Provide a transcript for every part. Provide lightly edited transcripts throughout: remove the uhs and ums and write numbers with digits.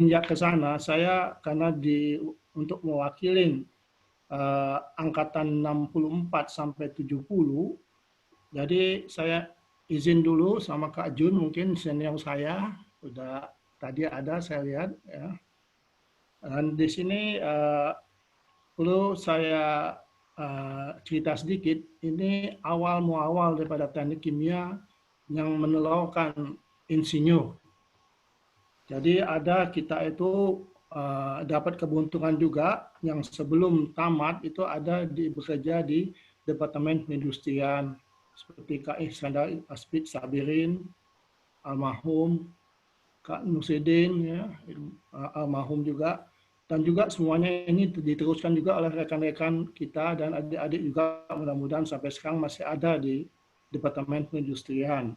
semenjak ke sana saya karena untuk mewakili angkatan 64 sampai 70, jadi saya izin dulu sama Kak Jun, mungkin senior saya udah tadi ada saya lihat ya. Dan di sini perlu saya cerita sedikit, ini awal muawal daripada teknik kimia yang menelurkan insinyur. Jadi ada kita itu dapat keberuntungan juga yang sebelum tamat itu ada bekerja di Departemen Perindustrian seperti Kak Iskandar Aspid Sabirin, almarhum, Kak Nusidin, ya, almarhum juga, dan juga semuanya ini diteruskan juga oleh rekan-rekan kita dan adik-adik juga mudah-mudahan sampai sekarang masih ada di Departemen Perindustrian.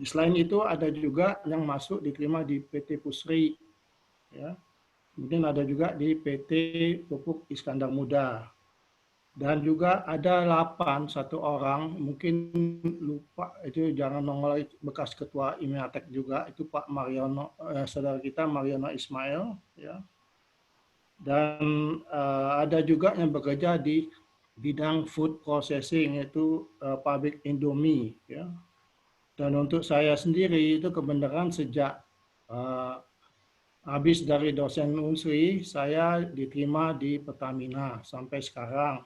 Selain itu ada juga yang masuk diterima di PT Pusri, ya. Kemudian ada juga di PT Pupuk Iskandar Muda. Dan juga ada 8, satu orang, mungkin lupa, itu jangan nongol, bekas ketua IMEATEK juga, itu Pak Mariono, saudara kita Mariono Ismail. Ya. Dan ada juga yang bekerja di bidang food processing, yaitu pabrik Indomie. Ya. Dan untuk saya sendiri itu kebenaran sejak habis dari dosen Unsri, saya diterima di Pertamina sampai sekarang.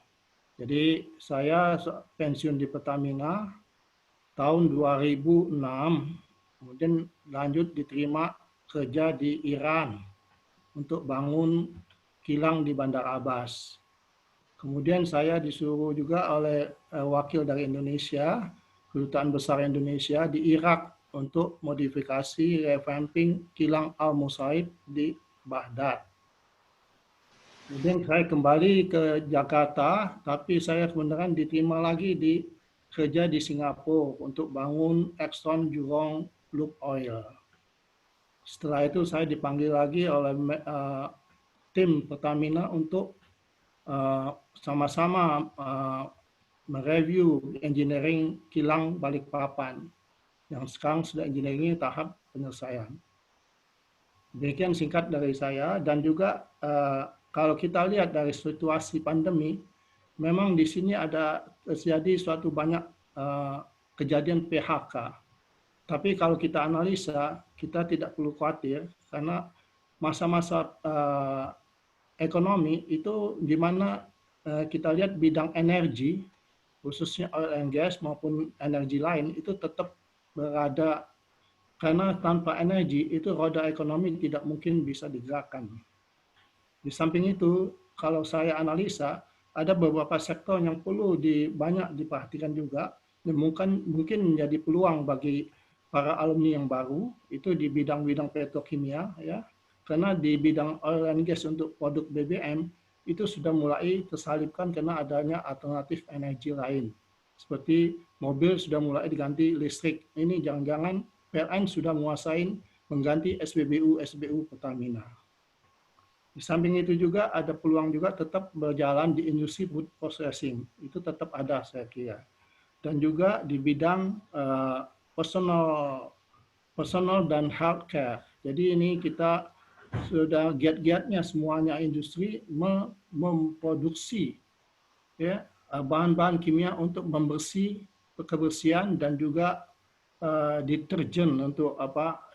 Jadi saya pensiun di Pertamina tahun 2006, kemudian lanjut diterima kerja di Iran untuk bangun kilang di Bandar Abbas. Kemudian saya disuruh juga oleh wakil dari Indonesia, Kedutaan Besar Indonesia di Irak untuk modifikasi revamping kilang Al-Musaib di Baghdad. Kemudian saya kembali ke Jakarta, tapi saya kemudian diterima lagi kerja di Singapura untuk bangun Exxon Jurong Loop Oil. Setelah itu saya dipanggil lagi oleh tim Pertamina untuk sama-sama mereview engineering kilang Balikpapan yang sekarang sudah engineering tahap penyelesaian. Demikian singkat dari saya, dan juga kalau kita lihat dari situasi pandemi, memang di sini ada terjadi suatu banyak kejadian PHK. Tapi kalau kita analisa, kita tidak perlu khawatir karena masa-masa ekonomi itu di mana kita lihat bidang energi, khususnya oil and gas maupun energi lain itu tetap berada, karena tanpa energi itu roda ekonomi tidak mungkin bisa digerakkan. Di samping itu, kalau saya analisa, ada beberapa sektor yang perlu banyak diperhatikan juga, dan mungkin menjadi peluang bagi para alumni yang baru, itu di bidang-bidang petrokimia, ya, karena di bidang oil and gas untuk produk BBM, itu sudah mulai tersalipkan karena adanya alternatif energi lain. Seperti mobil sudah mulai diganti listrik. Ini jangan-jangan PLN sudah menguasai mengganti SPBU Pertamina. Di samping itu juga ada peluang juga tetap berjalan di industri food processing. Itu tetap ada saya kira. Dan juga di bidang personal dan healthcare. Jadi ini kita sudah giat-giatnya semuanya industri memproduksi ya bahan-bahan kimia untuk kebersihan dan juga deterjen untuk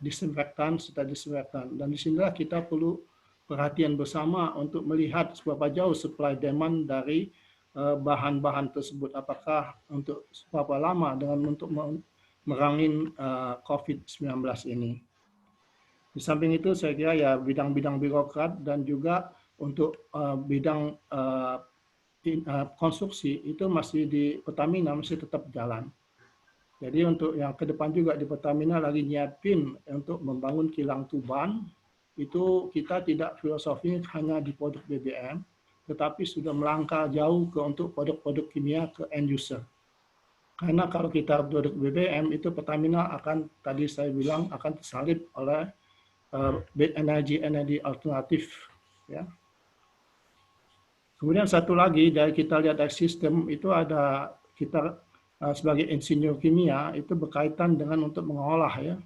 disinfektan serta disinfektan. Dan disinilah kita perlu perhatian bersama untuk melihat seberapa jauh supply demand dari bahan-bahan tersebut, apakah untuk seberapa lama untuk merangin COVID-19 ini. Di samping itu saya kira ya bidang-bidang birokrat dan juga untuk bidang konstruksi itu masih di Pertamina masih tetap jalan. Jadi untuk yang ke depan juga di Pertamina lagi nyiapin untuk membangun kilang Tuban, itu kita tidak filosofi hanya di produk BBM, tetapi sudah melangkah jauh untuk produk-produk kimia ke end user. Karena kalau kita produk BBM itu Pertamina akan, tadi saya bilang, akan tersalip oleh energi alternatif. Ya. Kemudian satu lagi dari kita lihat dari sistem itu ada kita sebagai insinyur kimia itu berkaitan dengan untuk mengolah ya.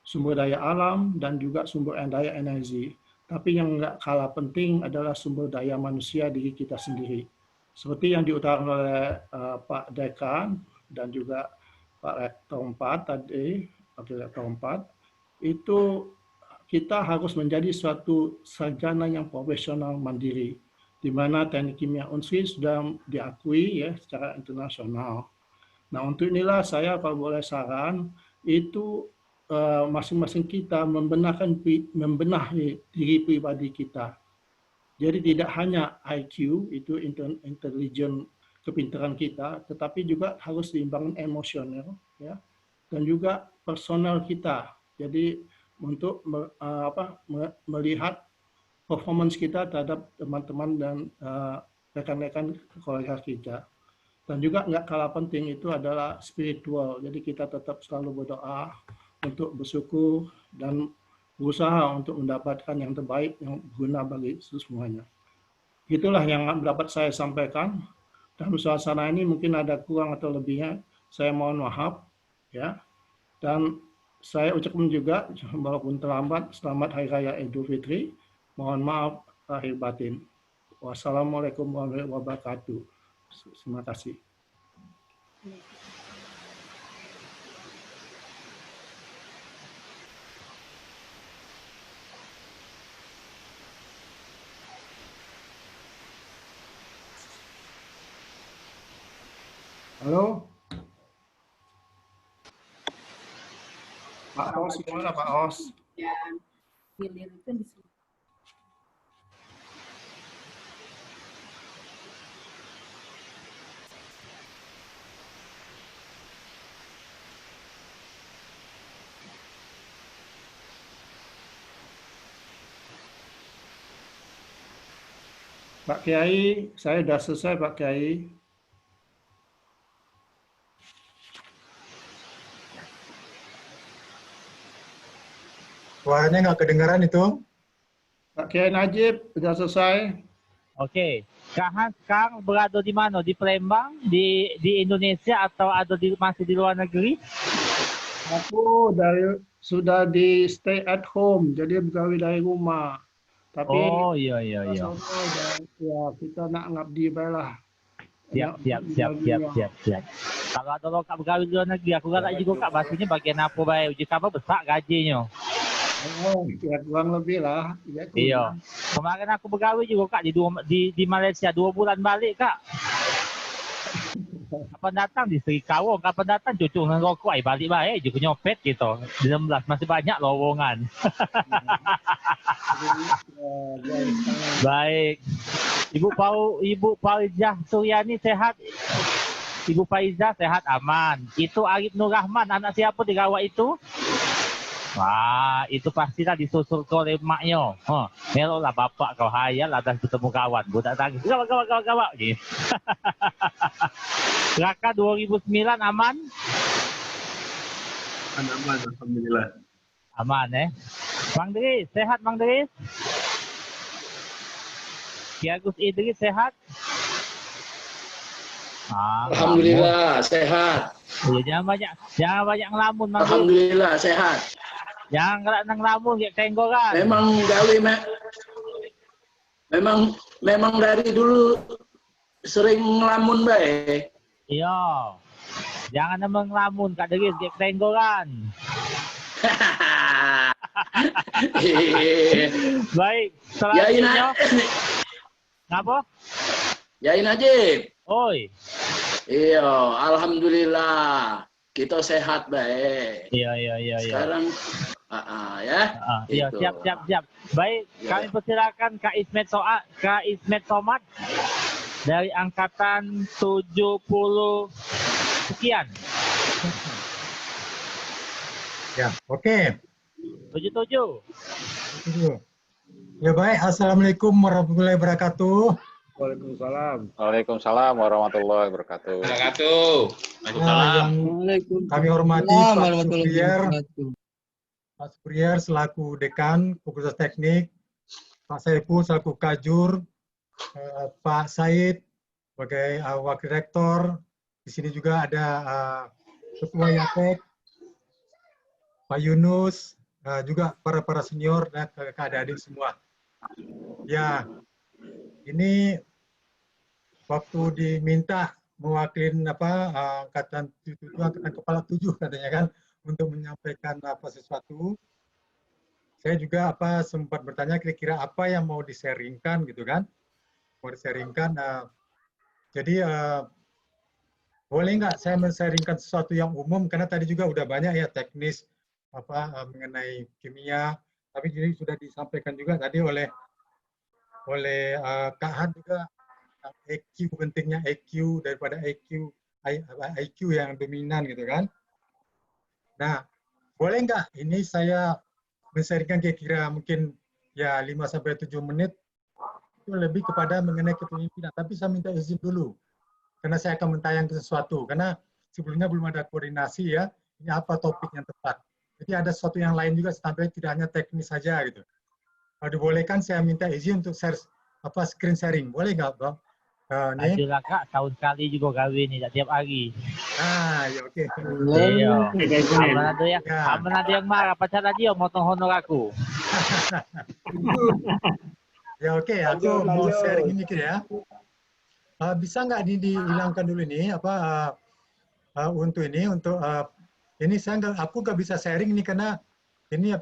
sumber daya alam, dan juga sumber daya energi. Tapi yang nggak kalah penting adalah sumber daya manusia diri kita sendiri. Seperti yang diutarakan oleh Pak Dekan dan juga Pak Rektor 4 tadi, Wakil Rektor 4, itu kita harus menjadi suatu sarjana yang profesional mandiri, di mana teknik kimia Unsri sudah diakui ya secara internasional. Nah, untuk inilah saya kalau boleh saran, itu masing-masing kita membenahi diri pribadi kita. Jadi tidak hanya IQ, itu intelligent kepintaran kita, tetapi juga harus diimbangi emosional, ya, dan juga personal kita. Jadi untuk melihat performance kita terhadap teman-teman dan rekan-rekan kolega kita. Dan juga nggak kalah penting itu adalah spiritual. Jadi kita tetap selalu berdoa untuk bersyukur dan berusaha untuk mendapatkan yang terbaik yang guna bagi semuanya. Itulah yang dapat saya sampaikan. Dalam suasana ini mungkin ada kurang atau lebihnya. Saya mohon maaf, ya. Dan saya ucapkan juga, walaupun terlambat, selamat Hari Raya Idul Fitri. Mohon maaf lahir batin. Wassalamualaikum warahmatullahi wabarakatuh. Terima kasih. Halo, Pak Os, gimana Pak Os? Pak Kiai, saya sudah selesai Pak Kiai. Suaranya nggak kedengaran itu. Pak Kiai Najib, sudah selesai? Oke. Kak Hans sekarang berada di mana? Di Palembang, di Indonesia atau ada masih di luar negeri? Aku sudah di stay at home, jadi begawi dari rumah. Tapi Oh iya. ya kita nak ngabdi bae lah. Siap. Kalau ada orang kak bergawi di luar negeri, aku kata juga kak bahasanya bagian apa baik? Uji apa besar gajinya? Oh, ya kurang lebih lah. Ya, iya. Kemarin aku bergawi juga kak di Malaysia 2 bulan balik kak. Kapan datang di Sri Kawong, kapan datang cucu dengan rokok, balik baik juga nyopet gitu. 16 masih banyak lowongan. Baik. Ibu Faizah Suryani sehat. Ibu Faizah sehat aman. Itu Arif Nur Rahman, anak siapa dirawat itu? Wah, itu pastilah disusul ke oleh maknya. Melolah bapak kau hayal atas bertemu kawan. Budak tangis. Gawak. Gitu. Raka 2009 aman? Aman, alhamdulillah. Aman Bang Dris, sehat Bang Dris? Ki Agus Idris sehat? Alhamdulillah sehat. Ya, jangan banyak ngelamun Bang Dris. Alhamdulillah sehat. Jangan ngelamun kayak tenggoran. Memang gawe memang dari dulu sering ngelamun baik. Iya. Jangan emang ngelamun Kak Dris kayak tenggoran. Baik, selanjutnya. Ngapa? Yain Najib. Oi. Iya, alhamdulillah. Kita sehat baik. Iya. Sekarang ya. Iya, siap. Baik, kami persilakan Kak Ismet Somad dari angkatan 70 sekian. Ya, oke. 77. Ya baik, assalamualaikum warahmatullahi wabarakatuh. Waalaikumsalam warahmatullahi wabarakatuh. Yang kami hormati Pak Superior selaku Dekan Fakultas Teknik, Pak Saiful selaku Kajur, Pak Said sebagai Wakil Rektor. Di sini juga ada Ketua Yapek, Pak Yunus, juga para senior dan adik-adik semua. Ya, ini waktu diminta mewakili angkatan kepala 7 katanya kan untuk menyampaikan sesuatu. Saya juga sempat bertanya kira-kira apa yang mau di-sharingkan gitu kan. Mau di-sharingkan. Jadi boleh nggak saya men-sharingkan sesuatu yang umum karena tadi juga udah banyak ya teknis mengenai kimia, tapi jadi sudah disampaikan juga tadi oleh Kak Han juga EQ, pentingnya EQ daripada IQ yang dominan gitu kan. Nah, boleh nggak ini saya men-sharingkan kira-kira mungkin ya 5-7 menit itu lebih kepada mengenai kepemimpinan. Tapi saya minta izin dulu karena saya akan mentayangkan sesuatu karena sebelumnya belum ada koordinasi ya. Ini apa topik yang tepat. Jadi ada sesuatu yang lain juga sampai tidak hanya teknis saja gitu. Kalau dibolehkan saya minta izin untuk share screen sharing. Boleh nggak, Bang? Ajulah Kak, tahun sekali juga kawin ni, tak tiap hari. Ya oke. Iya. Aman ada yang marah, pacar dia motong honor aku. Ya oke, aku mau sharing ini ya. Bisa nggak dihilangkan dulu ini untuk ini aku nggak bisa sharing ini karena ini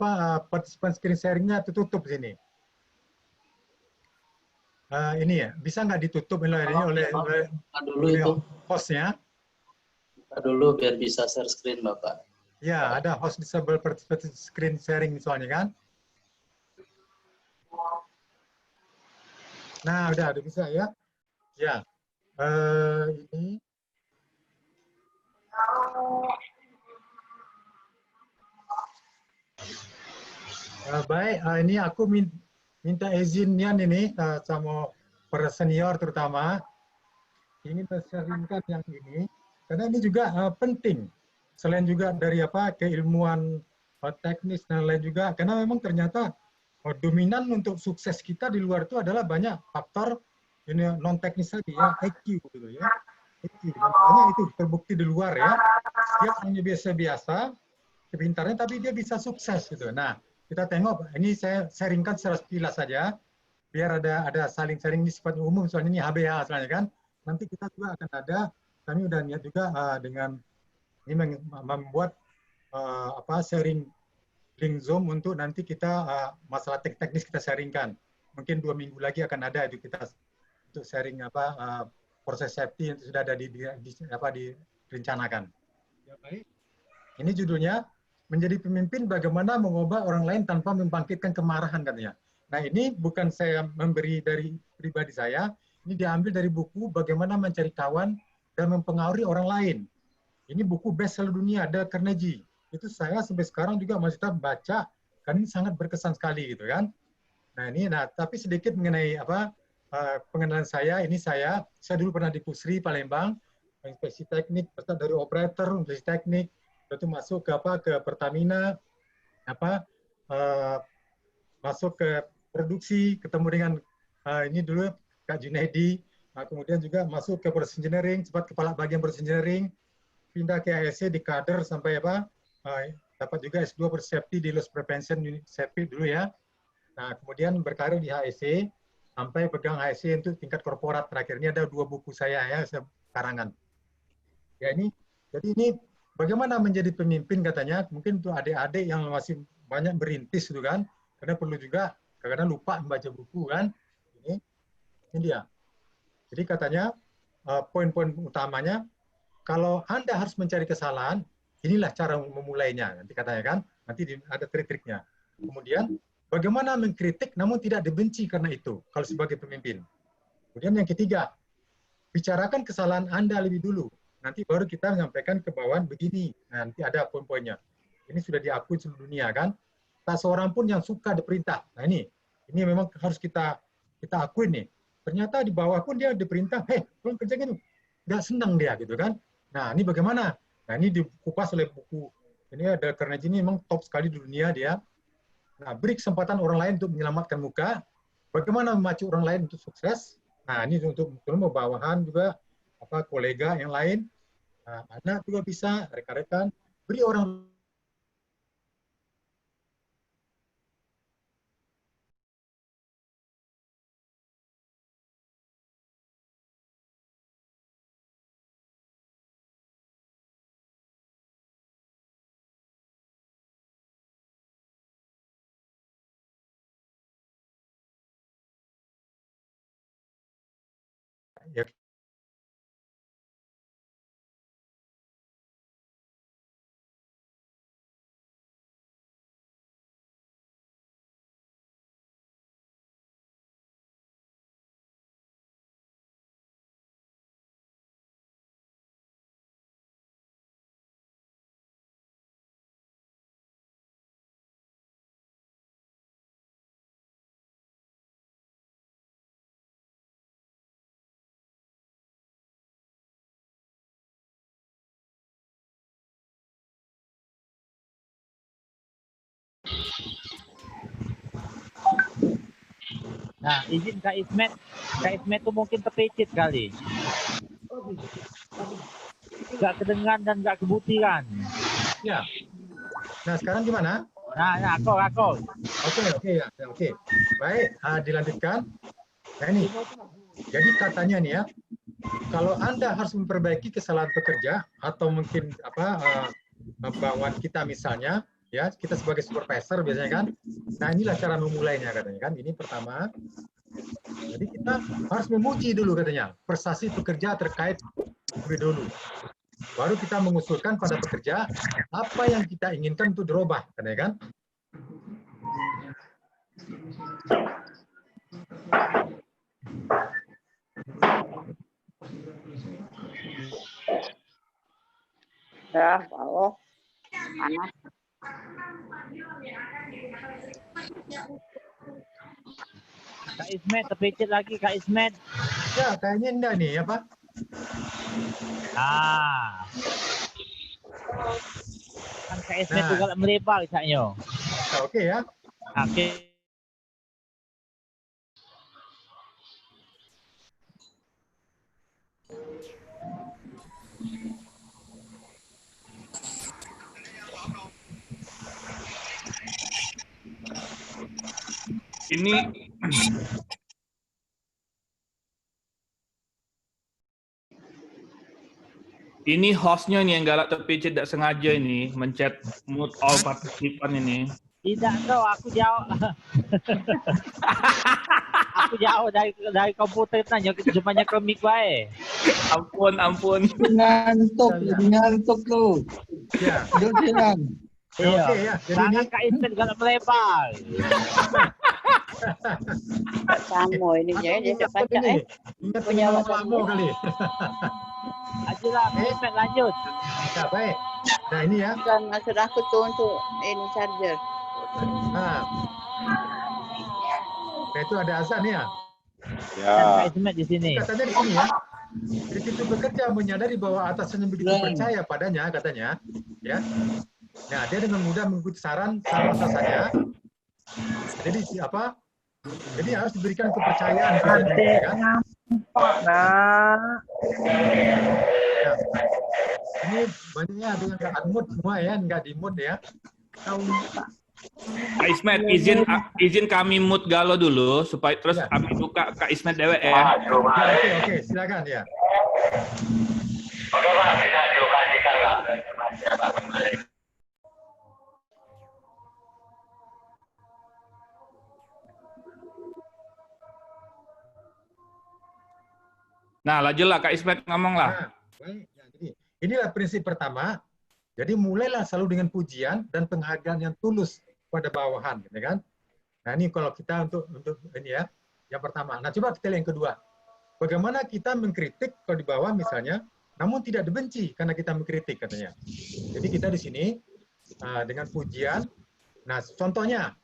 partisipan screen sharingnya tutup sini. Ini ya, bisa nggak ditutup oleh hostnya? Dulu biar bisa share screen Bapak. Ya, ada host disable participant screen sharing misalnya kan. Nah, udah bisa ya. Ya, ini. Baik, ini aku minta izin ini sama para senior terutama ingin men-sharingkan yang ini karena ini juga penting selain juga dari keilmuan teknis dan lain juga karena memang ternyata dominan untuk sukses kita di luar itu adalah banyak faktor ini non teknis tadi ya IQ gitu ya IQ dan banyak itu terbukti di luar ya dia hanya biasa-biasa kepintarannya tapi dia bisa sukses gitu. Nah kita tengok, ini saya sharingkan secara sekilas saja, biar ada saling sharing ini sifatnya umum, soalnya ini HBH soalnya kan. Nanti kita juga akan ada, kami udah niat juga dengan ini membuat sharing link Zoom untuk nanti kita masalah teknis kita sharingkan. Mungkin 2 minggu lagi akan ada itu kita untuk sharing proses safety yang sudah ada direncanakan. Ya, baik. Ini judulnya menjadi pemimpin bagaimana mengubah orang lain tanpa membangkitkan kemarahan katanya. Nah ini bukan saya memberi dari pribadi saya, ini diambil dari buku Bagaimana Mencari Kawan dan Mempengaruhi Orang Lain. Ini buku bestseller dunia, Dale Carnegie. Itu saya sampai sekarang juga masih tetap baca, karena ini sangat berkesan sekali gitu kan. Nah tapi sedikit mengenai pengenalan saya, ini saya dulu pernah di Pusri Palembang, inspeksi teknik, dari operator, inspeksi teknik, itu masuk ke Pertamina, masuk ke produksi, ketemu dengan ini dulu Kak Junaidi, kemudian juga masuk ke proses engineering, sempat kepala bagian proses engineering, pindah ke ASC di kader sampai dapat juga S2 proses safety di Loss Prevention Unit Safety dulu ya. Nah kemudian berkarir di HSC sampai pegang HSC untuk tingkat korporat terakhir. Ini ada 2 buku saya ya karangan. Ya ini, jadi ini bagaimana menjadi pemimpin katanya, mungkin untuk adik-adik yang masih banyak berintis gitu kan, karena perlu juga kadang-kadang lupa membaca buku kan. Ini dia. Jadi katanya poin-poin utamanya, kalau Anda harus mencari kesalahan, inilah cara memulainya. Nanti katanya kan, nanti ada trik-triknya. Kemudian bagaimana mengkritik namun tidak dibenci karena itu, kalau sebagai pemimpin. Kemudian yang ketiga, bicarakan kesalahan Anda lebih dulu. Nanti baru kita menyampaikan ke bawahan begini. Nanti ada poin-poinnya. Ini sudah diakui seluruh dunia kan. Tak seorang pun yang suka diperintah. Nah ini memang harus kita akui nih. Ternyata di bawah pun dia diperintah, tolong kerjain itu. Nggak senang dia gitu kan. Nah ini bagaimana? Nah ini dikupas oleh buku. Ini ada karena ini memang top sekali di dunia dia. Nah beri kesempatan orang lain untuk menyelamatkan muka. Bagaimana memacu orang lain untuk sukses. Nah ini untuk bawahan juga kolega yang lain, anak juga bisa, rekan-rekan, beri orang ya. Nah, izin Kak Ismet. Kak Ismet tuh mungkin terpicit kali. Gak kedengaran dan gak kebutiran. Ya. Nah, sekarang gimana? Nah, akor. Oke, ya. Oke. Baik, dilanjutkan. Nah, ini. Jadi katanya nih ya, kalau Anda harus memperbaiki kesalahan pekerja atau mungkin bawaan kita misalnya, ya kita sebagai supervisor biasanya kan. Nah, inilah cara memulainya katanya kan. Ini pertama. Jadi kita harus memuji dulu katanya prestasi pekerja terkait lebih dulu. Baru kita mengusulkan pada pekerja apa yang kita inginkan untuk dirubah, katanya kan. Ya, Allah. Panas. Kak Ismet, terpicit lagi Kak Ismet. Ya, kayaknya enggak nih, apa? Kan Kak Ismet juga melebar katanya. Nah, oke ya. Oke. Ini hostnya nih yang galak terpicit tidak sengaja ini mencet mute all partisipan ini. Tidak tahu, aku jauh. Aku jauh dari komputer nanya cumanya ke mic bae. Ampun. Ngantuk lu. Ya. Dosenan. Iya. Oke ya. Jadi ini Kak Ismet kalau melebar. Samo ini jadi dia baca ingat punya kamu kali. Ajulah Kak Ismet lanjut. Ya, baik. Nah, ini ya. Bukan maksud aku tuh untuk ini charger. Nah, itu ada azan ya. Ya. Kak Ismet di sini. Katanya di sini ya. Di situ bekerja menyadari bahwa atasannya begitu percaya padanya, katanya, ya. Nah, dia dengan mudah mengikuti saran atasannya. Jadi siapa? Jadi harus diberikan kepercayaan pada diri, kan? Nah, ini banyaknya ada yang nggak unmute semua ya, nggak di mute ya. Kak Ismet, izin kami mute Galo dulu supaya terus kami buka Kak Ismet dewek ya. Oke, silakan ya. Oke Pak, bisa diokasikan Pak. Nah, lanjutlah Kak Ismet ngomonglah. Nah, baik. Ya, jadi inilah prinsip pertama. Jadi mulailah selalu dengan pujian dan penghargaan yang tulus pada bawahan, gitu kan? Nah, ini kalau kita untuk ini ya, yang pertama. Nah, coba kita lihat yang kedua. Bagaimana kita mengkritik kalau di bawah misalnya, namun tidak dibenci karena kita mengkritik katanya. Jadi kita di sini dengan pujian. Nah, contohnya,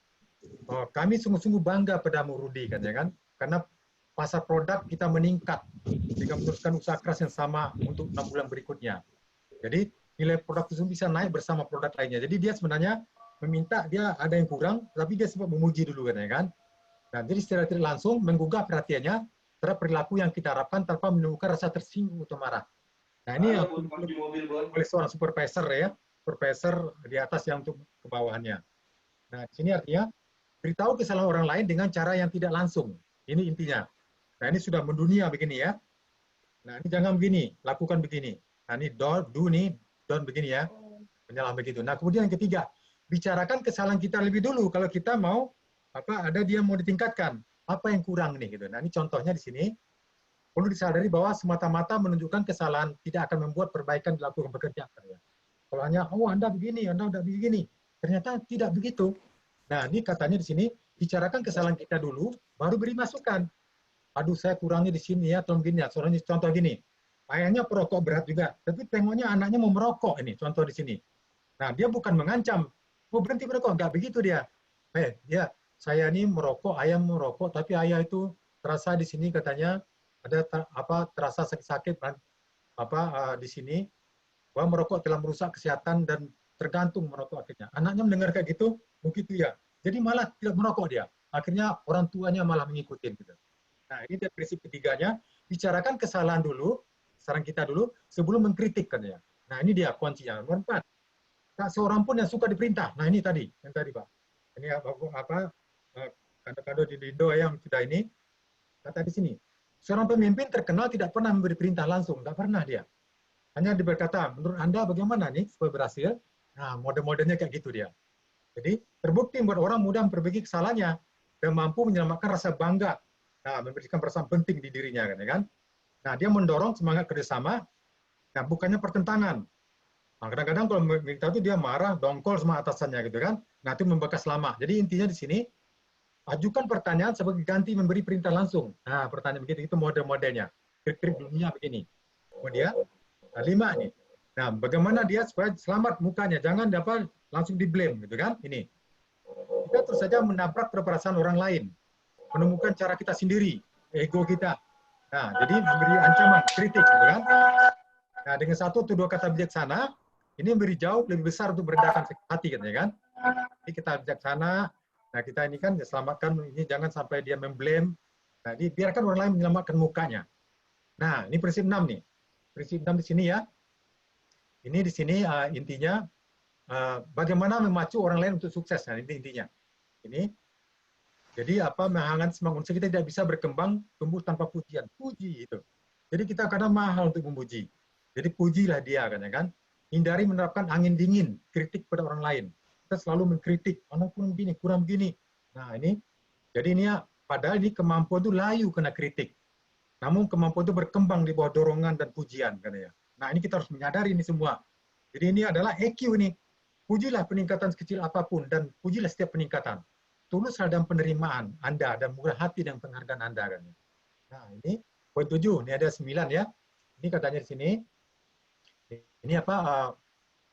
kami sungguh-sungguh bangga padamu Rudi, katanya kan? Karena pasar produk kita meningkat jika meneruskan usaha keras yang sama untuk 6 bulan berikutnya. Jadi nilai produk itu bisa naik bersama produk lainnya. Jadi dia sebenarnya meminta dia ada yang kurang, tapi dia sempat memuji dulu katanya kan. Nah, jadi secara tidak langsung menggugah perhatiannya terhadap perilaku yang kita harapkan tanpa menimbulkan rasa tersinggung atau marah. Nah, ini yang oleh seorang supervisor ya, supervisor di atas yang untuk ke bawahannya. Nah, di sini artinya beritahu kesalahan orang lain dengan cara yang tidak langsung. Ini intinya. Nah, ini sudah mendunia begini ya. Nah, ini jangan begini, lakukan begini. Nah, ini do nih, don't begini ya. Menyalah begitu. Nah, kemudian yang ketiga, bicarakan kesalahan kita lebih dulu kalau kita mau ada dia mau ditingkatkan. Apa yang kurang nih gitu. Nah, ini contohnya di sini. perlu disadari bahwa semata-mata menunjukkan kesalahan tidak akan membuat perbaikan dilakukan pekerja. Kalau hanya, oh Anda begini, Anda udah begini, ternyata tidak begitu. Nah, ini katanya di sini, bicarakan kesalahan kita dulu, baru beri masukan. Aduh, saya kurangnya di sini ya, contoh gini ya, contoh gini. Ayahnya perokok berat juga, tapi tengoknya anaknya mau merokok ini, contoh di sini. Nah, dia bukan mengancam, mau berhenti merokok, nggak begitu dia. Dia, saya ini merokok, ayah merokok, tapi ayah itu terasa di sini katanya ada terasa sakit-sakit di sini, bahwa merokok telah merusak kesehatan dan tergantung merokok akhirnya. Anaknya mendengar kayak gitu, begitu ya. Jadi malah tidak merokok dia. Akhirnya orang tuanya malah mengikuti gitu. Nah, ini dia prinsip ketiganya, bicarakan kesalahan dulu, saran kita dulu sebelum mengkritik katanya. Nah, ini dia kuncinya. Nomor 4. Tak seorang pun yang suka diperintah. Nah, ini tadi, yang tadi, Pak. Ini kado-kado di Indo yang sudah ini kata di sini. Seorang pemimpin terkenal tidak pernah memberi perintah langsung, tidak pernah dia. Hanya berkata, menurut Anda bagaimana nih supaya berhasil? Nah, mode-modenya kayak gitu dia. Jadi, terbukti membuat orang mudah memperbaiki kesalahannya dan mampu menyelamatkan rasa bangga. Nah, memberikan perasaan penting di dirinya, kan? Nah, dia mendorong semangat kerjasama, nah bukannya pertentangan. Nah, kadang-kadang kalau minta itu dia marah, dongkol sama atasannya, gitu kan? Nah, itu membekas lama. Jadi intinya di sini, ajukan pertanyaan sebagai ganti memberi perintah langsung. Nah, pertanyaan begitu, itu mode-modenya. Krik-krik dunia begini. Kemudian, 5 nih. Nah, bagaimana dia supaya selamat mukanya, jangan dapat langsung di-blame, gitu kan? Ini. Kita terus saja menabrak perasaan orang lain. Menemukan cara kita sendiri, ego kita. Nah, jadi memberi ancaman, kritik, gitu kan? Nah, dengan 1 atau 2 kata bijaksana, ini memberi jauh lebih besar untuk merendahkan hati, katanya kan? Jadi kita bijaksana, nah kita ini kan selamatkan, ini jangan sampai dia memblame. Nah, ini biarkan orang lain menyelamatkan mukanya. Nah, ini prinsip 6 nih. Prinsip 6 di sini ya. Ini di sini intinya bagaimana memacu orang lain untuk sukses. Nah, ini intinya. Ini. Jadi menghangat semangat manusia kita tidak bisa berkembang tumbuh tanpa pujian. Puji itu. Jadi kita kadang mahal untuk memuji. Jadi pujilah dia kan. Hindari menerapkan angin dingin, kritik pada orang lain. Kita selalu mengkritik, anak kurang begini. Nah, ini. Jadi ini ya, padahal ini kemampuan itu layu kena kritik. Namun kemampuan itu berkembang di bawah dorongan dan pujian katanya. Nah, ini kita harus menyadari ini semua. Jadi ini adalah EQ ini. Pujilah peningkatan sekecil apapun dan pujilah setiap peningkatan. Tuluslah dalam penerimaan Anda dan murah hati dan penghargaan Anda kan. Nah, ini poin 7, ini ada 9 ya. Ini katanya di sini. Ini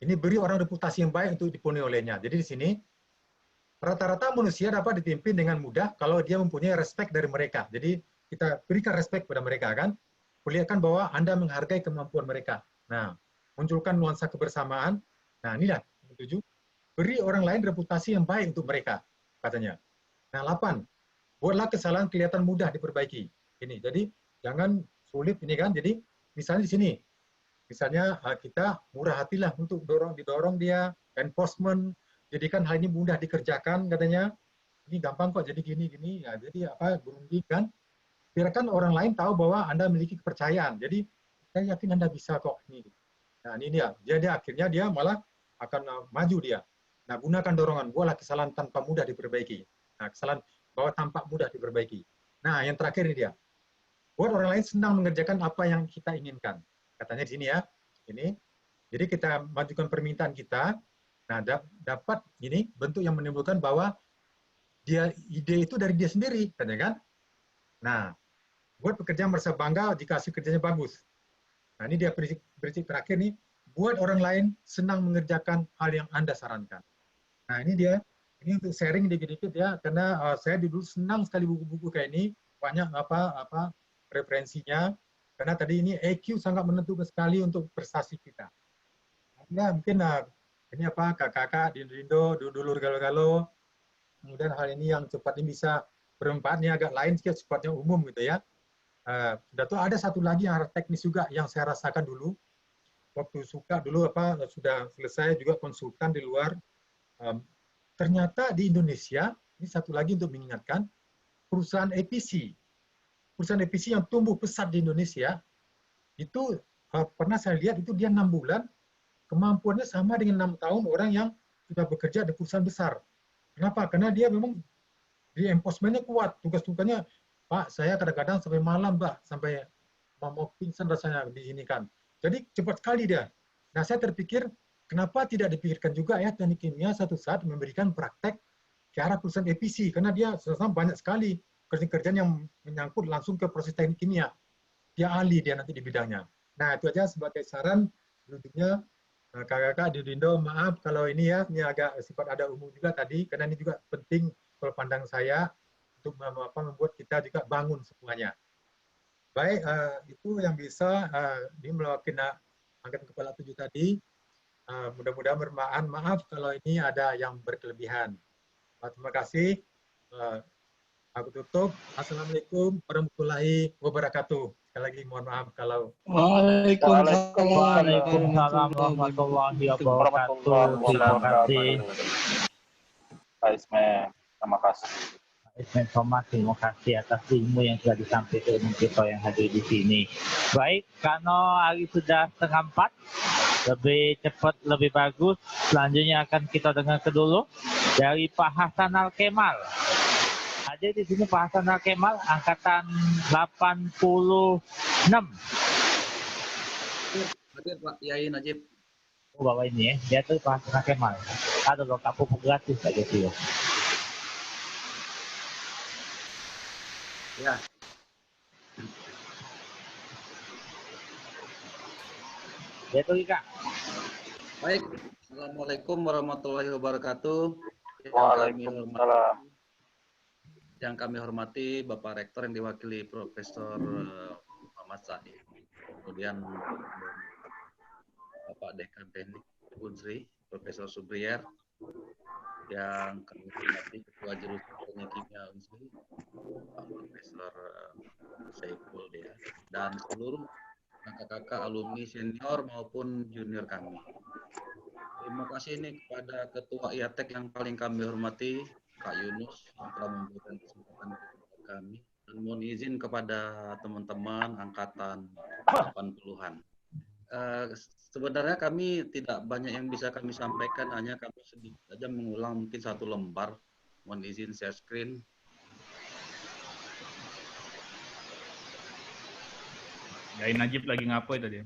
ini beri orang reputasi yang baik untuk dipenuhi olehnya. Jadi di sini rata-rata manusia dapat dipimpin dengan mudah kalau dia mempunyai respect dari mereka. Jadi kita berikan respect pada mereka kan. Perlihatkan bahwa Anda menghargai kemampuan mereka. Nah, munculkan nuansa kebersamaan. Nah, inilah 7. Beri orang lain reputasi yang baik untuk mereka. Katanya. Nah, 8. Buatlah kesalahan kelihatan mudah diperbaiki. Ini. Jadi, jangan sulit ini kan. Jadi, misalnya di sini. Misalnya kita murah hatilah untuk didorong dia, enforcement, jadikan hal ini mudah dikerjakan katanya. Ini gampang kok jadi gini. Ya, jadi berunding kan. Biarkan orang lain tahu bahwa Anda memiliki kepercayaan. Jadi, saya yakin Anda bisa kok. Nah, ini dia. Jadi akhirnya dia malah akan maju dia. Nah, gunakan dorongan, buatlah kesalahan tanpa mudah diperbaiki. Nah, kesalahan bahwa tampak mudah diperbaiki. Nah, yang terakhir ini dia. Buat orang lain senang mengerjakan apa yang kita inginkan. Katanya di sini ya. Ini. Jadi kita majukan permintaan kita. Nah, dapat ini bentuk yang menimbulkan bahwa ide itu dari dia sendiri, katanya kan? Nah, buat pekerja merasa bangga jika hasil kerjanya bagus. Nah, ini dia prinsip terakhir nih. Buat orang lain senang mengerjakan hal yang Anda sarankan. Nah, ini dia. Ini untuk sharing dikit-dikit ya, karena saya dulu senang sekali buku-buku kayak ini, banyak referensinya, karena tadi ini EQ sangat menentukan sekali untuk prestasi kita. Ya, mungkin ini kakak-kakak di Indo, dulur galau-galau, kemudian hal ini yang cepat ini bisa berempat, ini agak lain sedikit sifatnya umum gitu ya. Sudah tuh ada satu lagi yang teknis juga yang saya rasakan dulu, waktu suka dulu sudah selesai juga konsultan di luar. Ternyata di Indonesia, ini satu lagi untuk mengingatkan, perusahaan APC yang tumbuh pesat di Indonesia, itu pernah saya lihat itu dia 6 bulan, kemampuannya sama dengan 6 tahun orang yang sudah bekerja di perusahaan besar. Kenapa? Karena dia memang di enforcement-nya kuat, tugas-tugasnya, Pak, saya kadang-kadang sampai malam, Pak, sampai mau pingsan rasanya diinikan. Jadi cepat sekali dia. Nah, saya terpikir kenapa tidak dipikirkan juga ya teknik kimia satu saat memberikan praktek ke arah perusahaan EPC, karena dia sebenarnya banyak sekali kerjaan-kerjaan yang menyangkut langsung ke proses teknik kimia. Dia ahli dia nanti di bidangnya. Nah, itu aja sebagai saran tentunya. Kakak-kakak di Udindo, maaf kalau ini ya, ini agak sifat ada umum juga tadi, karena ini juga penting kalau pandang saya untuk membuat kita juga bangun semuanya. Baik, itu yang bisa ini mewakili angkatan kepala 7 tadi. Mudah-mudahan bermaan. Maaf kalau ini ada yang berkelebihan. Terima kasih. Aku tutup. Assalamualaikum warahmatullahi wabarakatuh. Sekali lagi mohon maaf kalau. Waalaikumsalam warahmatullahi wabarakatuh. Terima kasih. Pak Ismail, terima kasih. Ismail Thomas, terima kasih atas ilmu yang sudah disampaikan kita yang hadir di sini. Baik, karena hari sudah 3:30, lebih cepat lebih bagus. Selanjutnya akan kita dengarkan dulu dari Pak Hasan Al-Kemal. Ada di sini Pak Hasan Al-Kemal, angkatan 86. Hadir Pak Yai Najib. Oh, bawa ini ya, dia tuh Pak Hasan Al-Kemal. Ada loh, tak pupuk gratis aja sih. Ya. Ya tuh Kak. Baik. Assalamualaikum warahmatullahi wabarakatuh. Waalaikumsalam. Yang kami hormati Bapak Rektor yang diwakili Profesor Muhammad Said. Kemudian Bapak Dekan Teknik Unsri, Profesor Subrier. Yang kami hormati Ketua Jurusan Teknik Kimia Unsri, Pak Profesor Saiful Dea, dan seluruh kakak-kakak alumni senior maupun junior kami. Terima kasih ini kepada Ketua IATEK yang paling kami hormati, Kak Yunus, yang telah memberikan kesempatan kepada kami. Dan mohon izin kepada teman-teman angkatan 80-an. Sebenarnya kami tidak banyak yang bisa kami sampaikan, hanya kami sedikit saja mengulang mungkin 1 lembar. Mohon izin share screen. Yai Najib lagi ngapain tadi?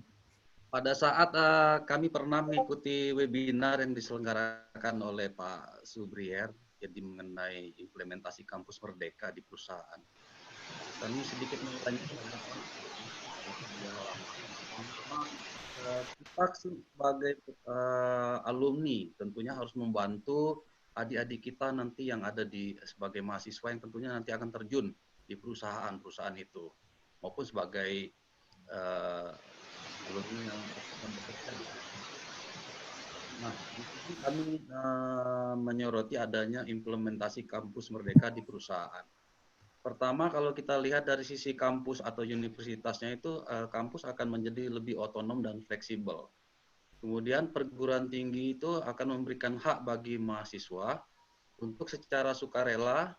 Pada saat kami pernah mengikuti webinar yang diselenggarakan oleh Pak Subrier, jadi mengenai implementasi kampus merdeka di perusahaan. Kami sedikit bertanya kita sebagai alumni tentunya harus membantu adik-adik kita nanti yang ada sebagai mahasiswa yang tentunya nanti akan terjun di perusahaan-perusahaan itu, maupun sebagai alumni yang akan bekerja. Nah, di sini kami menyoroti adanya implementasi kampus merdeka di perusahaan. Pertama, kalau kita lihat dari sisi kampus atau universitasnya itu, kampus akan menjadi lebih otonom dan fleksibel. Kemudian perguruan tinggi itu akan memberikan hak bagi mahasiswa untuk secara sukarela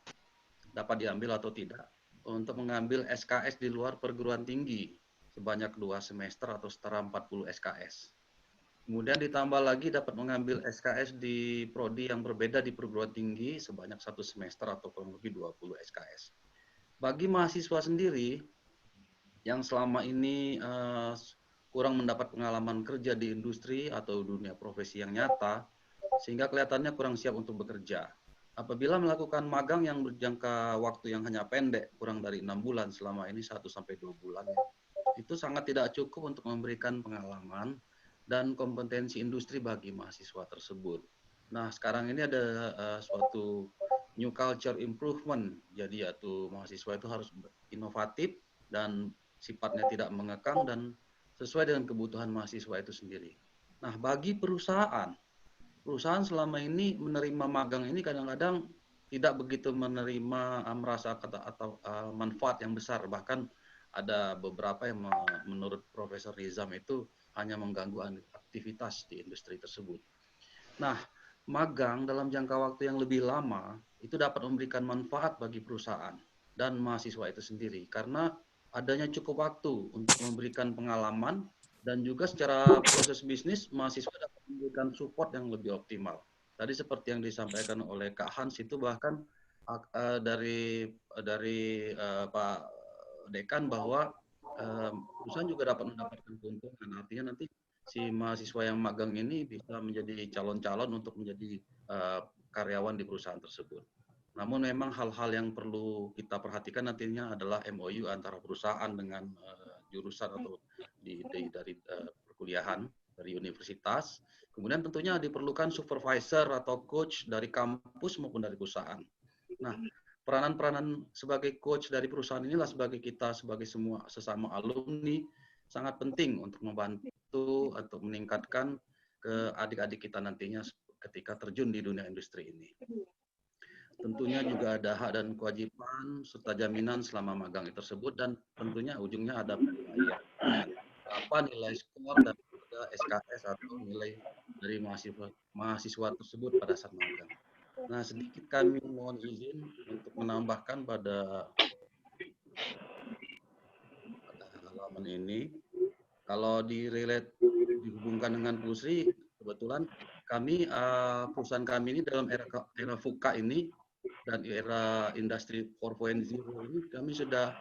dapat diambil atau tidak untuk mengambil SKS di luar perguruan tinggi sebanyak 2 semester atau setara 40 SKS. Kemudian ditambah lagi dapat mengambil SKS di prodi yang berbeda di perguruan tinggi sebanyak 1 semester atau kurang lebih 20 SKS. Bagi mahasiswa sendiri yang selama ini kurang mendapat pengalaman kerja di industri atau dunia profesi yang nyata, sehingga kelihatannya kurang siap untuk bekerja. Apabila melakukan magang yang berjangka waktu yang hanya pendek, kurang dari 6 bulan, selama ini 1-2 bulan, itu sangat tidak cukup untuk memberikan pengalaman dan kompetensi industri bagi mahasiswa tersebut. Nah, sekarang ini ada suatu new culture improvement, jadi yaitu mahasiswa itu harus inovatif dan sifatnya tidak mengekang dan sesuai dengan kebutuhan mahasiswa itu sendiri. Nah, bagi perusahaan selama ini menerima magang ini kadang-kadang tidak begitu menerima merasa atau manfaat yang besar, bahkan ada beberapa yang menurut Profesor Rizam itu hanya mengganggu aktivitas di industri tersebut. Nah, magang dalam jangka waktu yang lebih lama itu dapat memberikan manfaat bagi perusahaan dan mahasiswa itu sendiri karena adanya cukup waktu untuk memberikan pengalaman dan juga secara proses bisnis mahasiswa dapat memberikan support yang lebih optimal. Tadi seperti yang disampaikan oleh Kak Hans itu bahkan dari Pak Dekan bahwa perusahaan juga dapat mendapatkan keuntungan. Artinya nanti si mahasiswa yang magang ini bisa menjadi calon-calon untuk menjadi karyawan di perusahaan tersebut. Namun memang hal-hal yang perlu kita perhatikan nantinya adalah MOU antara perusahaan dengan jurusan atau dari perkuliahan dari universitas. Kemudian tentunya diperlukan supervisor atau coach dari kampus maupun dari perusahaan. Nah, peranan-peranan sebagai coach dari perusahaan inilah sebagai kita sebagai semua sesama alumni sangat penting untuk membantu atau meningkatkan ke adik-adik kita nantinya ketika terjun di dunia industri ini. Tentunya juga ada hak dan kewajiban serta jaminan selama magang tersebut dan tentunya ujungnya ada penilaian. Apa nilai skor dan juga SKS atau nilai dari mahasiswa tersebut pada saat magang. Nah, sedikit kami mohon izin untuk menambahkan pada halaman ini. Kalau dihubungkan dengan Pusri, kebetulan kami perusahaan kami ini dalam era VUCA ini dan era industri 4.0 ini kami sudah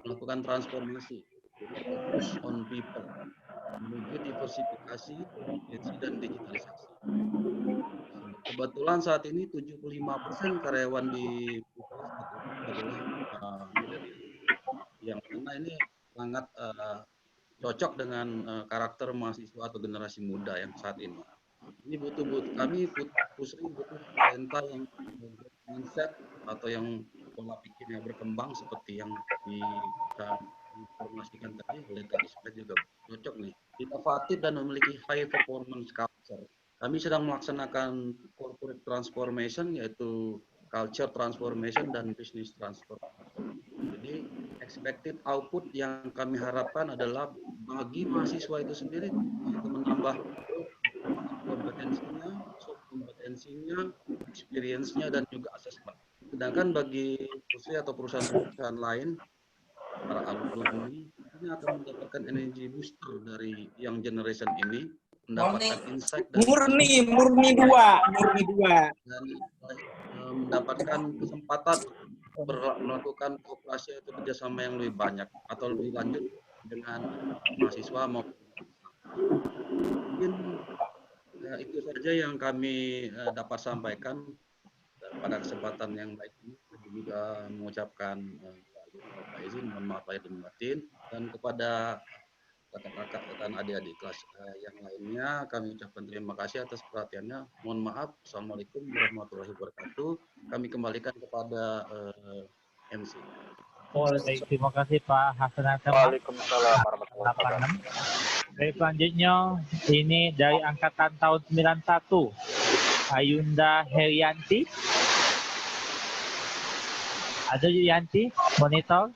melakukan transformasi focus on people menuju diversifikasi, kompetensi dan digitalisasi. Kebetulan saat ini 75% karyawan di adalah yang mana ini sangat cocok dengan karakter mahasiswa atau generasi muda yang saat ini. Ini kami Pusri butuh talenta yang mindset atau yang pola pikirnya berkembang seperti yang diinformasikan tadi oleh Kak Ismet juga cocok nih. Inovatif dan memiliki high performance culture. Kami sedang melaksanakan corporate transformation yaitu culture transformation dan business transformation. Jadi expected output yang kami harapkan adalah bagi mahasiswa itu sendiri untuk menambah kompetensinya, experience-nya dan juga assessment. Sedangkan bagi Pusri atau perusahaan-perusahaan lain, para alumni ini akan mendapatkan energy booster dari yang generation ini, mendapatkan insight dan murni dua dan mendapatkan kesempatan melakukan kooperasi atau kerjasama yang lebih banyak atau lebih lanjut dengan mahasiswa maupun mungkin itu saja yang kami dapat sampaikan pada kesempatan yang baik ini. Kami juga mengucapkan Pak izin, mohon maaf lahir dan batin, dan kepada kakak-kakak dan adik-adik kelas yang lainnya kami ucapkan terima kasih atas perhatiannya. Mohon maaf. Assalamualaikum warahmatullahi wabarakatuh. Kami kembalikan kepada MC. Terima kasih Pak Hasan Al-Kemal. Waalaikumsalam warahmatullahi wabarakatuh. Baik, selanjutnya ini dari angkatan tahun 91, Ayunda Herianti. Ada Yanti monitor?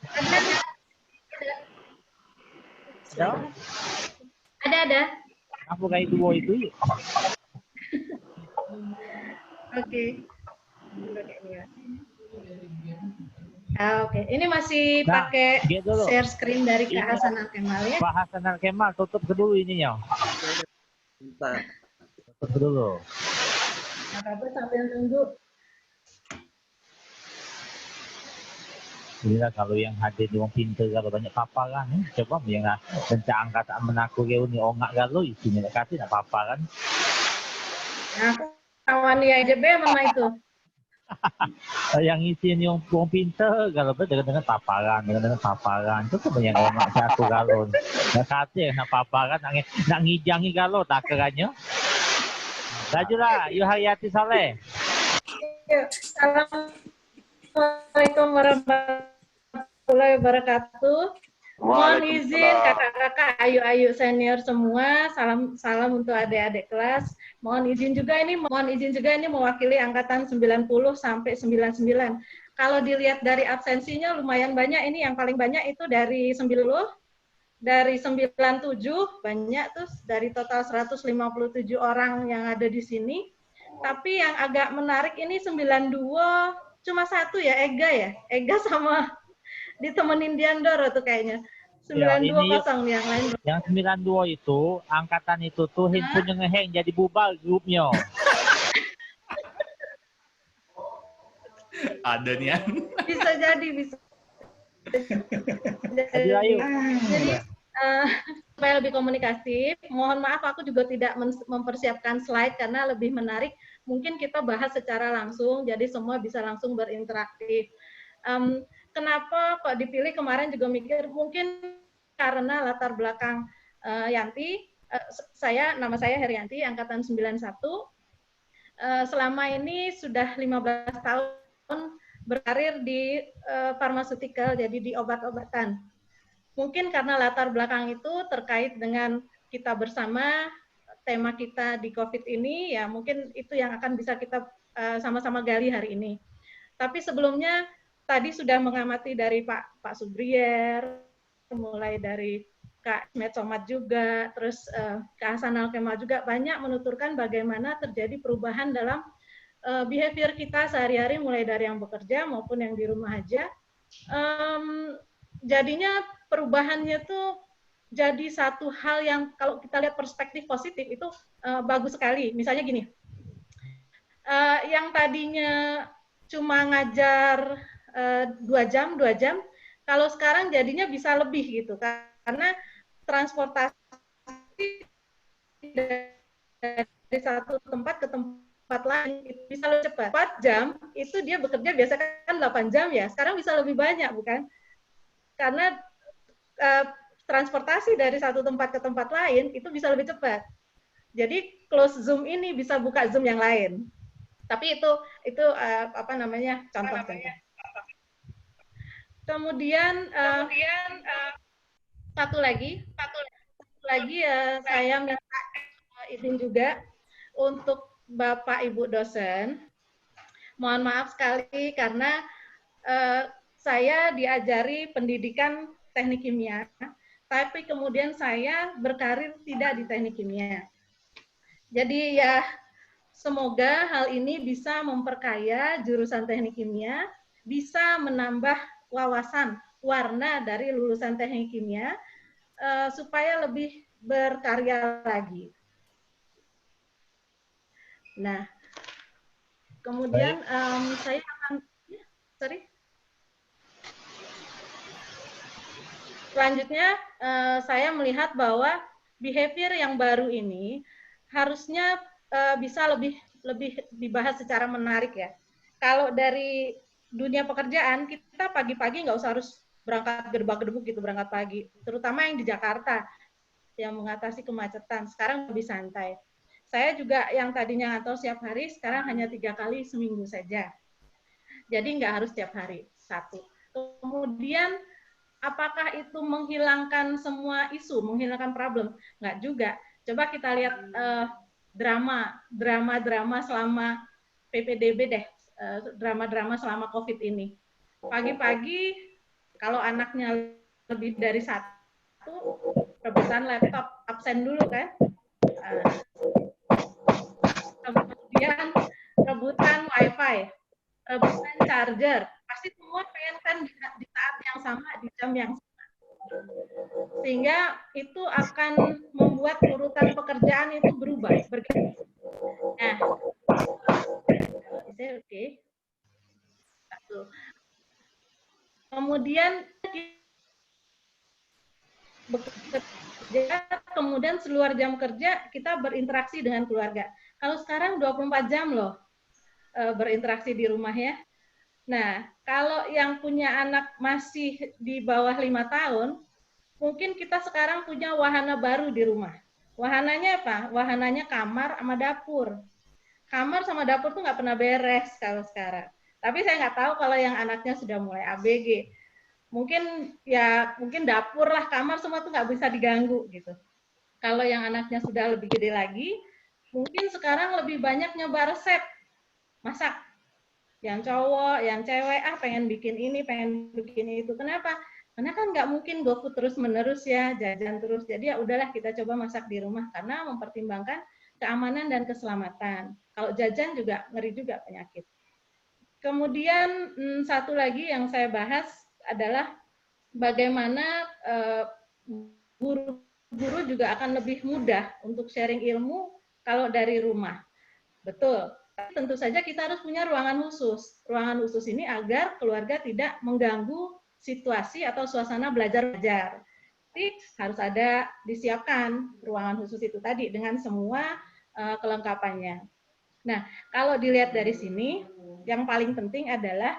Ada. Apa kayak dua itu? Oke. Oke, ini masih pakai share screen dari Kak Hasan Al-Kemal ya. Pak Hasan Al-Kemal, tutup dulu ininya. Tutup dulu. Apa sambil nunggu. Inilah kalau yang hadir di orang pintar kalau banyak paparan, coba yang rencana angkatan menaku reuni ongak galau isinya kasih nak paparan. Nah, kawan dia IJB mana itu? Yang isi yang orang pintar kalau dengan paparan, dengan paparan itu kan yang orang aku galau. Nak kasih nak paparan nak ngijangi galau tak keranya. Lajulah, Yuhayati Saleh. Assalamualaikum warahmatullahi wabarakatuh. Mohon izin kakak-kakak, ayu-ayu senior semua, salam untuk adik-adik kelas. Mohon izin juga ini mewakili angkatan 90 sampai 99. Kalau dilihat dari absensinya lumayan banyak, ini yang paling banyak itu dari 90, dari 97 banyak, terus dari total 157 orang yang ada di sini. Tapi yang agak menarik ini 92 cuma satu ya, Ega sama ditemenin Diandoro tuh kayaknya. 920 yang lain. Yang 92 itu, angkatan itu tuh handphone ngeheng jadi bubar grupnya. Ada nih. Bisa jadi, bisa Ayu. Jadi supaya lebih komunikatif, mohon maaf aku juga tidak mempersiapkan slide karena lebih menarik. Mungkin kita bahas secara langsung, jadi semua bisa langsung berinteraktif. Kenapa kok dipilih kemarin juga mikir, mungkin karena latar belakang Yanti, nama saya Herianti, angkatan 91. Selama ini sudah 15 tahun berkarir di pharmaceutical, jadi di obat-obatan. Mungkin karena latar belakang itu terkait dengan kita bersama, tema kita di COVID ini, ya mungkin itu yang akan bisa kita sama-sama gali hari ini. Tapi sebelumnya, tadi sudah mengamati dari Pak Subrier, mulai dari Kak Ismet Somad juga, terus Kak Hasan Al-Kemal juga banyak menuturkan bagaimana terjadi perubahan dalam behavior kita sehari-hari, mulai dari yang bekerja maupun yang di rumah aja. Jadinya perubahannya tuh jadi satu hal yang kalau kita lihat perspektif positif itu bagus sekali. Misalnya gini, yang tadinya cuma ngajar 2 jam, kalau sekarang jadinya bisa lebih gitu, karena transportasi dari satu tempat ke tempat lain itu bisa lebih cepat. 4 jam itu dia bekerja biasa kan 8 jam ya, sekarang bisa lebih banyak bukan? Karena transportasi dari satu tempat ke tempat lain itu bisa lebih cepat. Jadi close Zoom ini bisa buka Zoom yang lain. Tapi itu apa namanya contoh-contoh. Kemudian satu lagi saya minta izin juga untuk Bapak Ibu dosen. Mohon maaf sekali karena saya diajari pendidikan teknik kimia, tapi kemudian saya berkarir tidak di teknik kimia. Jadi ya semoga hal ini bisa memperkaya jurusan teknik kimia, bisa menambah wawasan warna dari lulusan teknik kimia supaya lebih berkarya lagi. Nah, kemudian saya akan, selanjutnya saya melihat bahwa behavior yang baru ini harusnya bisa lebih dibahas secara menarik ya. Kalau dari dunia pekerjaan, kita pagi-pagi nggak usah harus berangkat gedebak-gedebuk gitu, berangkat pagi. Terutama yang di Jakarta, yang mengatasi kemacetan. Sekarang lebih santai. Saya juga yang tadinya ngantor setiap hari, sekarang hanya 3 kali seminggu saja. Jadi nggak harus setiap hari, 1. Kemudian, apakah itu menghilangkan semua isu, menghilangkan problem? Nggak juga. Coba kita lihat drama selama PPDB deh, drama-drama selama COVID ini. Pagi-pagi, kalau anaknya lebih dari 1, rebutan laptop, absen dulu kan. Kemudian rebutan wifi, rebutan charger. Pasti semua pengen kan di saat yang sama, di jam yang sama. Sehingga itu akan membuat urutan pekerjaan itu berubah, berganti. Nah, oke. Kemudian bekerja, kemudian seluar jam kerja kita berinteraksi dengan keluarga. Kalau sekarang 24 jam loh berinteraksi di rumah ya. Nah, kalau yang punya anak masih di bawah 5 tahun, mungkin kita sekarang punya wahana baru di rumah. Wahananya apa? Wahananya kamar sama dapur. Kamar sama dapur tuh nggak pernah beres kalau sekarang. Tapi saya nggak tahu kalau yang anaknya sudah mulai ABG. Mungkin dapur lah, kamar semua tuh nggak bisa diganggu gitu. Kalau yang anaknya sudah lebih gede lagi, mungkin sekarang lebih banyak nyoba resep masak. Yang cowok, yang cewek, pengen bikin ini, pengen bikin itu. Kenapa? Karena kan nggak mungkin GoFood terus-menerus ya, jajan terus. Jadi ya udahlah kita coba masak di rumah karena mempertimbangkan keamanan dan keselamatan. Kalau jajan juga ngeri juga penyakit. Kemudian satu lagi yang saya bahas adalah bagaimana guru juga akan lebih mudah untuk sharing ilmu kalau dari rumah. Betul. Tapi tentu saja kita harus punya ruangan khusus. Ruangan khusus ini agar keluarga tidak mengganggu situasi atau suasana belajar-belajar. Jadi harus ada disiapkan ruangan khusus itu tadi dengan semua kelengkapannya. Nah, kalau dilihat dari sini, yang paling penting adalah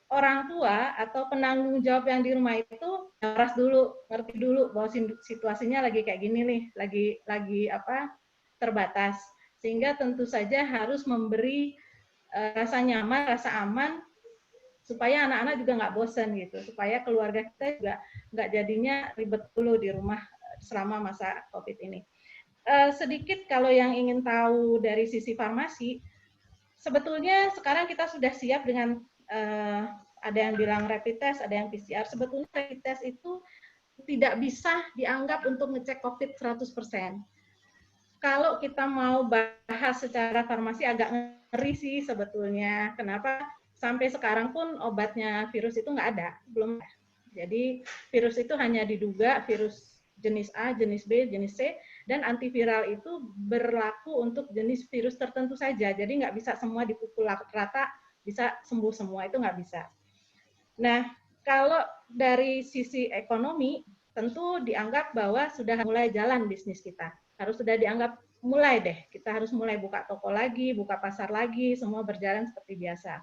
orang tua atau penanggung jawab yang di rumah itu harus ngerti dulu bahwa situasinya lagi kayak gini nih, lagi terbatas. Sehingga tentu saja harus memberi rasa nyaman, rasa aman, supaya anak-anak juga nggak bosan gitu, supaya keluarga kita juga nggak jadinya ribet dulu di rumah selama masa COVID ini. Sedikit kalau yang ingin tahu dari sisi farmasi, sebetulnya sekarang kita sudah siap dengan ada yang bilang rapid test, ada yang PCR. Sebetulnya rapid test itu tidak bisa dianggap untuk ngecek COVID 100%. Kalau kita mau bahas secara farmasi agak ngeri sih sebetulnya. Kenapa? Sampai sekarang pun obatnya virus itu nggak ada, belum ada. Jadi virus itu hanya diduga virus jenis A, jenis B, jenis C, dan antiviral itu berlaku untuk jenis virus tertentu saja. Jadi nggak bisa semua dipukul rata, bisa sembuh semua, itu nggak bisa. Nah, kalau dari sisi ekonomi, tentu dianggap bahwa sudah mulai jalan bisnis kita. Harus sudah dianggap mulai deh, kita harus mulai buka toko lagi, buka pasar lagi, semua berjalan seperti biasa.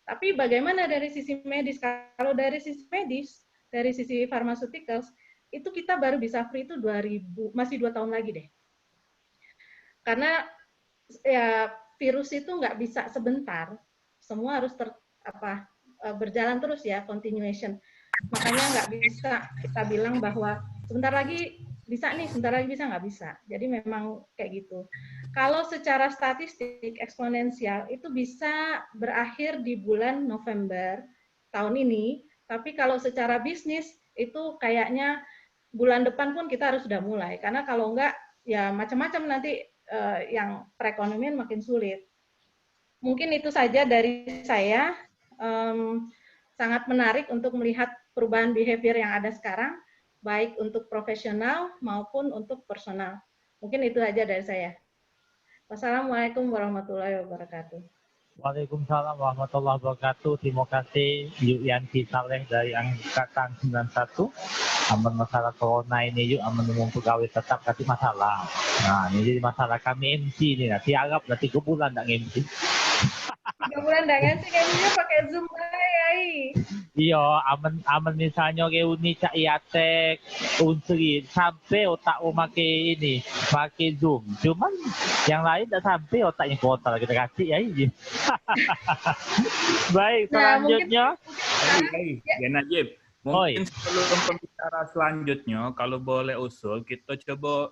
Tapi bagaimana dari sisi medis? Kalau dari sisi medis, dari sisi pharmaceuticals, itu kita baru bisa free itu masih 2 tahun lagi deh. Karena ya virus itu nggak bisa sebentar, semua harus berjalan terus ya, continuation. Makanya nggak bisa kita bilang bahwa sebentar lagi bisa nih, sebentar lagi bisa, nggak bisa. Jadi memang kayak gitu. Kalau secara statistik eksponensial itu bisa berakhir di bulan November tahun ini, tapi kalau secara bisnis itu kayaknya bulan depan pun kita harus sudah mulai. Karena kalau enggak, ya macam-macam nanti yang perekonomian makin sulit. Mungkin itu saja dari saya. Sangat menarik untuk melihat perubahan behavior yang ada sekarang, baik untuk profesional maupun untuk personal. Mungkin itu saja dari saya. Wassalamualaikum warahmatullahi wabarakatuh. Waalaikumsalam warahmatullahi wabarakatuh. Terima kasih Yuyanti Saleh dari Angkatan 91. Aman masalah corona ini yuk, aman umum pegawai tetap kasih masalah. Nah, ini jadi masalah kami MC ini. Nanti Arab nanti 3 bulan tak MC. 3 bulan tak MC, kayaknya pakai Zoom aja. Iya, aman misalnya reuni cak iatek unsri sampai otak pakai ini, pakai Zoom. Cuman yang lain tak sampai otaknya kota kita kasih ya ini. Baik, selanjutnya. Ya Najib. Mungkin sebelum pembicara selanjutnya, kalau boleh usul, kita coba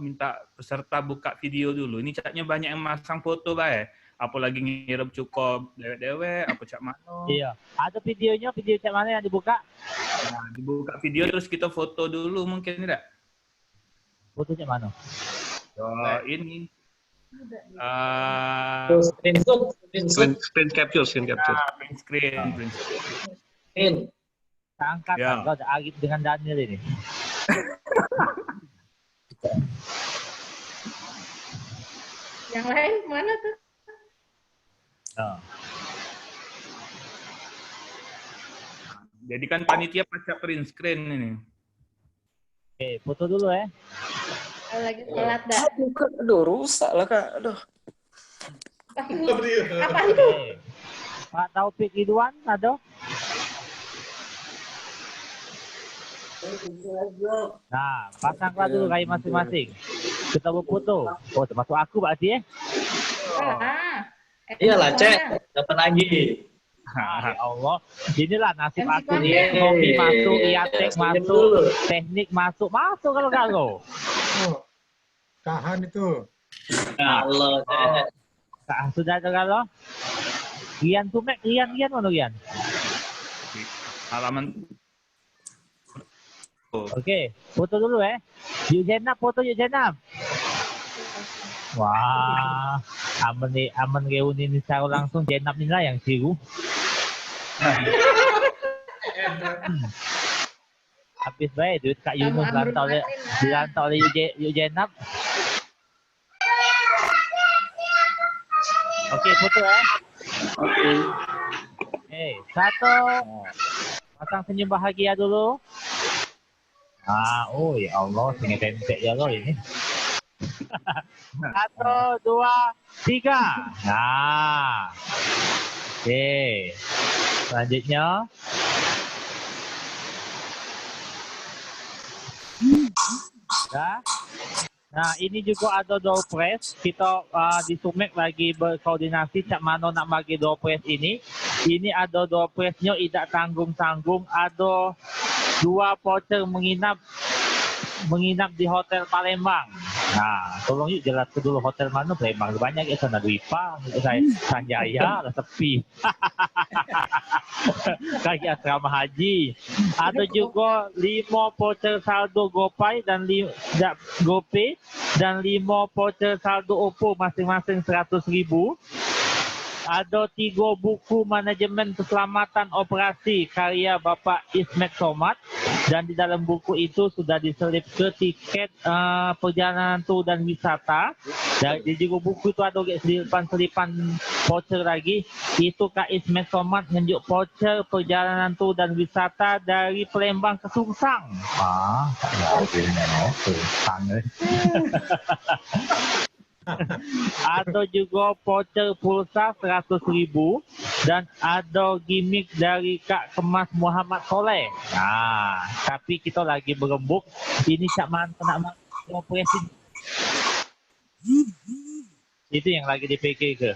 minta peserta buka video dulu. Ini caknya banyak yang masang foto, baik. Apalagi ngirim cukup dewek-dewek, apa cak mana? Iya, ada videonya, video cak mana yang dibuka? Nah, dibuka video terus kita foto dulu mungkin tidak? Foto cak mana? Ini. Screen capture. Print screen. Angkat kau ada Agib dengan Daniel ini. Yang lain mana tuh? Jadi kan panitia pacak print screen ini. Oke, foto dulu ya. Lagi sholat dah. Aduh, rusak lah Kak. Aduh. Apaan tuh? Pak Taufik Ridwan, ada? Nah, pasanglah dulu kayak masing-masing. Kita berfoto. Oh, termasuk aku berarti ya? Iyalah, Cek. Dapat lagi. Ya Allah, inilah nasib aku nih. Hobi masuk, iatek masuk, teknik masuk kalau. Tahan itu. Allah, sudah ada kalau. Rian Tumek, Rian mana Rian? Halaman. Oke, foto dulu ya. Yuk Jenab, foto yuk Jenab. Wah, aman reuni ini secara langsung Jenab inilah yang siru. Habis baik duit Kak Yunus dirantau oleh Yuk Jenab. Oke, foto ya. Oke. Satu. Pasang senyum bahagia dulu. Oh ya Allah, sini tentek ya loh ini. 1, 2, 3. Nah. Oke. Selanjutnya. Ya. Nah, ini juga ada door press. Kita di Sumek lagi berkoordinasi cak mana nak bagi door press ini. Ini ada door pressnya tidak tanggung-tanggung. Ada 2 voucher menginap di Hotel Palembang. Nah, tolong yuk jelaskan dulu hotel mana Palembang. Banyak ya sana Dwipa, Sanjaya, sepi. Kaki asrama haji. Ada juga 5 voucher saldo GoPay dan GoPay dan 5 voucher saldo OPPO masing-masing 100.000. Ada 3 buku manajemen keselamatan operasi karya Bapak Ismet Somad, dan di dalam buku itu sudah diselip ke tiket perjalanan tur dan wisata. Dan di juga buku itu ada selipan voucher lagi. Itu Kak Ismet Somad nunjuk voucher perjalanan tur dan wisata dari Palembang ke Sungsang. Ada juga voucher pulsa 100.000 dan ada gimmick dari Kak Kemas Muhammad Soleh. Nah, tapi kita lagi berembuk. Ini Cak Mantan nak operasi. Itu yang lagi dipikir ke.